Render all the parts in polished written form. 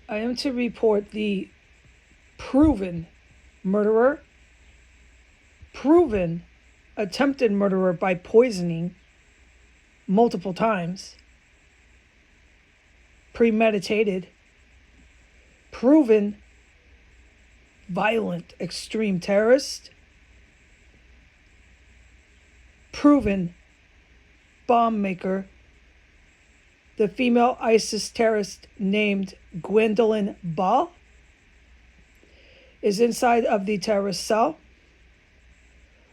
I am to report the proven murderer, proven attempted murderer by poisoning multiple times, premeditated, proven violent extreme terrorist, proven bomb maker, the female ISIS terrorist named Gwendolyn Ball is inside of the terrorist cell,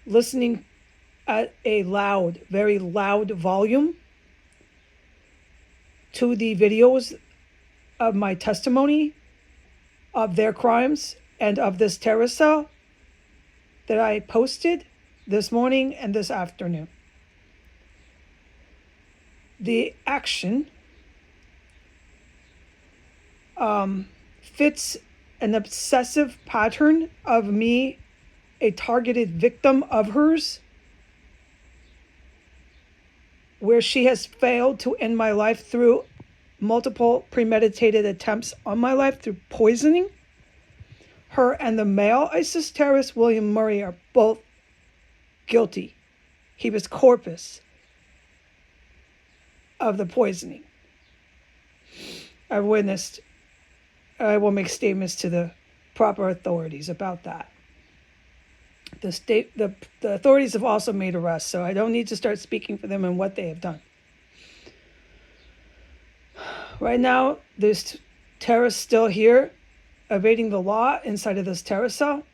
listening at a loud, very loud volume to the videos of my testimony of their crimes and of this terrorist cell that I posted this morning and this afternoon. The action fits an obsessive pattern of me, a targeted victim of hers, where she has failed to end my life through multiple premeditated attempts on my life through poisoning. Her and the male ISIS terrorist, William Murray, are both guilty. He was corpus of the poisoning. I witnessed. I will make statements to the proper authorities about that. The authorities have also made arrests, so I don't need to start speaking for them and what they have done. Right now, there's terrorists still here, evading the law inside of this terrorist cell.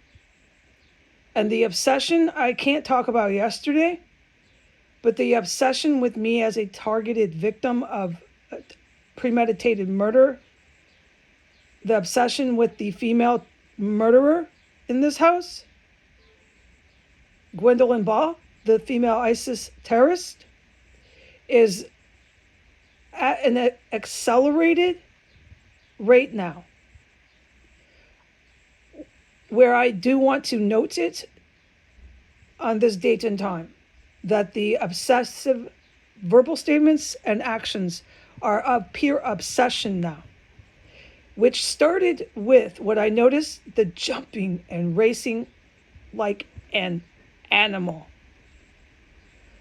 And the obsession I can't talk about yesterday, but the obsession with me as a targeted victim of premeditated murder, the obsession with the female murderer in this house, Gwendolyn Ball, the female ISIS terrorist, is at an accelerated rate now, where I do want to note it on this date and time, that the obsessive verbal statements and actions are of pure obsession now, which started with what I noticed, the jumping and racing like an animal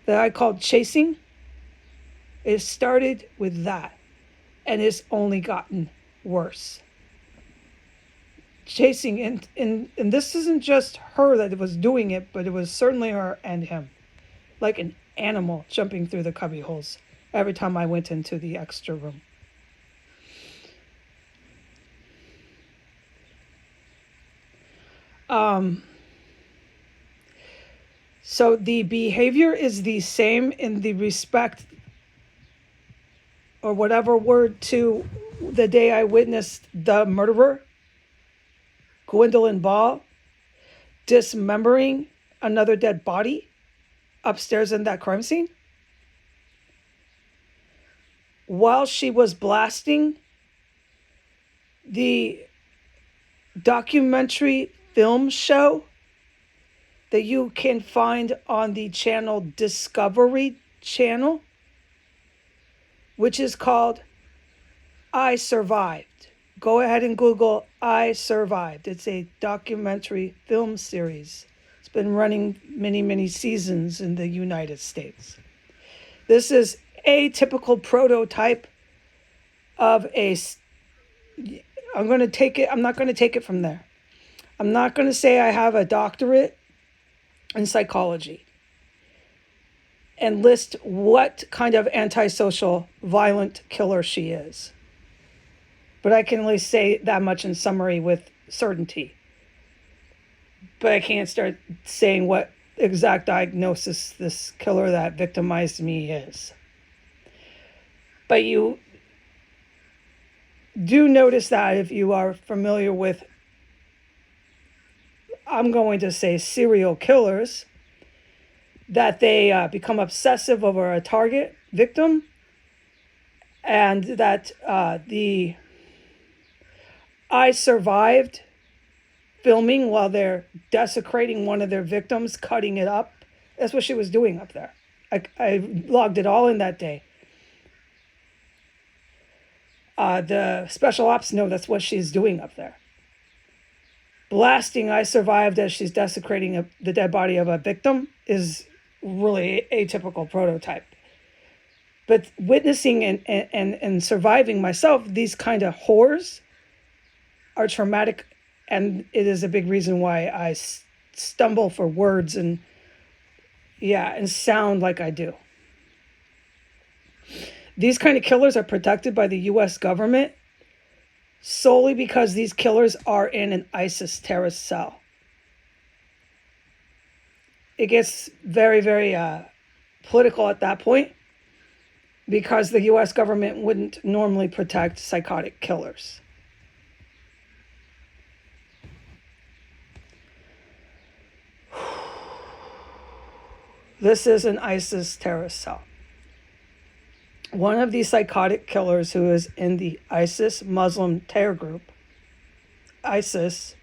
that I called chasing. It started with that, and it's only gotten worse. Chasing, and this isn't just her that was doing it, but it was certainly her and him, like an animal jumping through the cubby holes every time I went into the extra room. So the behavior is the same in the respect, or whatever word, to the day I witnessed the murderer, Gwendolyn Ball, dismembering another dead body upstairs in that crime scene, while she was blasting the documentary film show that you can find on the channel Discovery Channel, which is called I Survived. Go ahead and Google I Survived. It's a documentary film series. It's been running many, many seasons in the United States. This is a typical prototype of a, I'm not going to take it from there. I'm not going to say I have a doctorate in psychology and list what kind of antisocial, violent killer she is. But I can at least say that much in summary with certainty. But I can't start saying what exact diagnosis this killer that victimized me is. But you do notice that if you are familiar with, I'm going to say, serial killers, that they become obsessive over a target victim, and that the I Survived filming while they're desecrating one of their victims, cutting it up. That's what she was doing up there. I logged it all in that day. The special ops know that's what she's doing up there. Blasting I survived as she's desecrating the dead body of a victim is really a typical prototype. But witnessing and surviving myself, these kind of horrors are traumatic, and it is a big reason why I stumble for words and sound like I do. These kind of killers are protected by the U.S. government solely because these killers are in an ISIS terrorist cell. It gets very, very political at that point because the U.S. government wouldn't normally protect psychotic killers. This is an ISIS terrorist cell. One of these psychotic killers who is in the ISIS Muslim terror group, ISIS,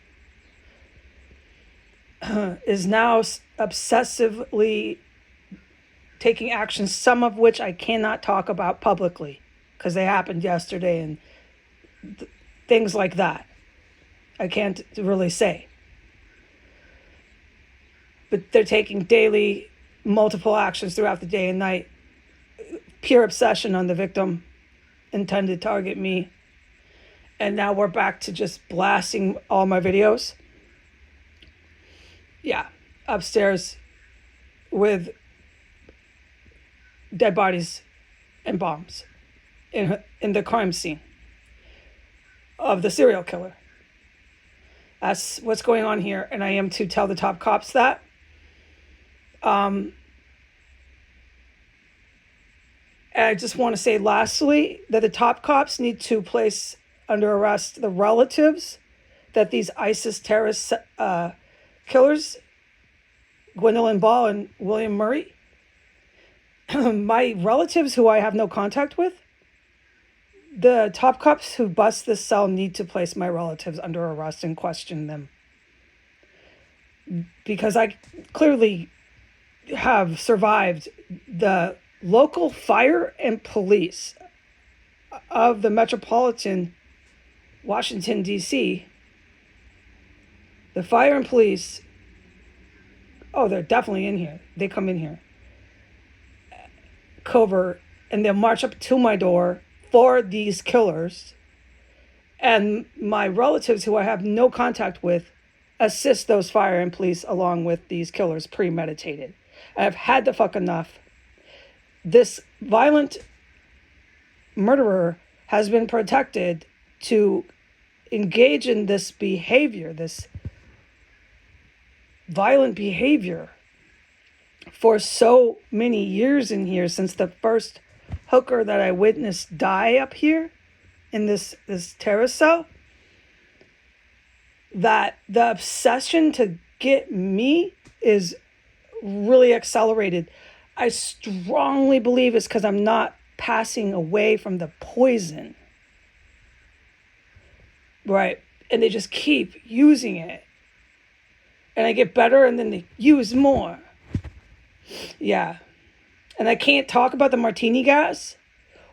is now obsessively taking actions, some of which I cannot talk about publicly because they happened yesterday and things like that. I can't really say. But they're taking daily, multiple actions throughout the day and night. Pure obsession on the victim, intended to target me. And now we're back to just blasting all my videos. Yeah, upstairs with dead bodies and bombs in the crime scene of the serial killer. That's what's going on here, and I am to tell the top cops that. And I just want to say lastly that the top cops need to place under arrest the relatives that these ISIS terrorist killers, Gwendolyn Ball and William Murray, my relatives who I have no contact with, the top cops who bust this cell need to place my relatives under arrest and question them. Because I clearly have survived the local fire and police of the metropolitan Washington, D.C. The fire and police, they're definitely in here. They come in here. Covert, and they'll march up to my door for these killers. And my relatives who I have no contact with assist those fire and police along with these killers premeditated. I've had to fuck enough. This violent murderer has been protected to engage in this behavior, this violent behavior, for so many years in here, since the first hooker that I witnessed die up here in this terrorist cell, that the obsession to get me is really accelerated. I strongly believe it's because I'm not passing away from the poison. Right? And they just keep using it. And I get better and then they use more. Yeah. And I can't talk about the martini gas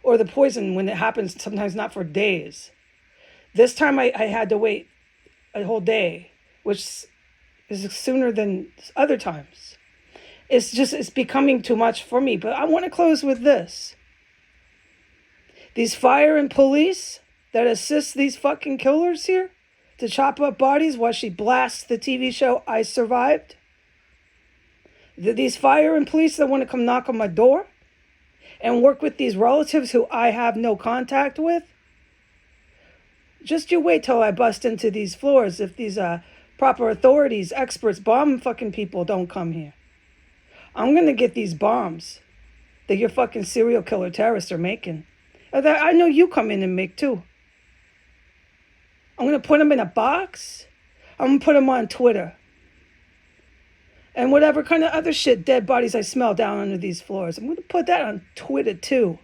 or the poison when it happens, sometimes not for days. This time I had to wait a whole day, which is sooner than other times. It's becoming too much for me. But I want to close with this. These fire and police that assist these fucking killers here to chop up bodies while she blasts the TV show I Survived. These fire and police that want to come knock on my door and work with these relatives who I have no contact with. Just you wait till I bust into these floors if these proper authorities, experts, bomb fucking people don't come here. I'm going to get these bombs that your fucking serial killer terrorists are making. That I know you come in and make too. I'm going to put them in a box. I'm going to put them on Twitter. And whatever kind of other shit, dead bodies I smell down under these floors. I'm going to put that on Twitter too.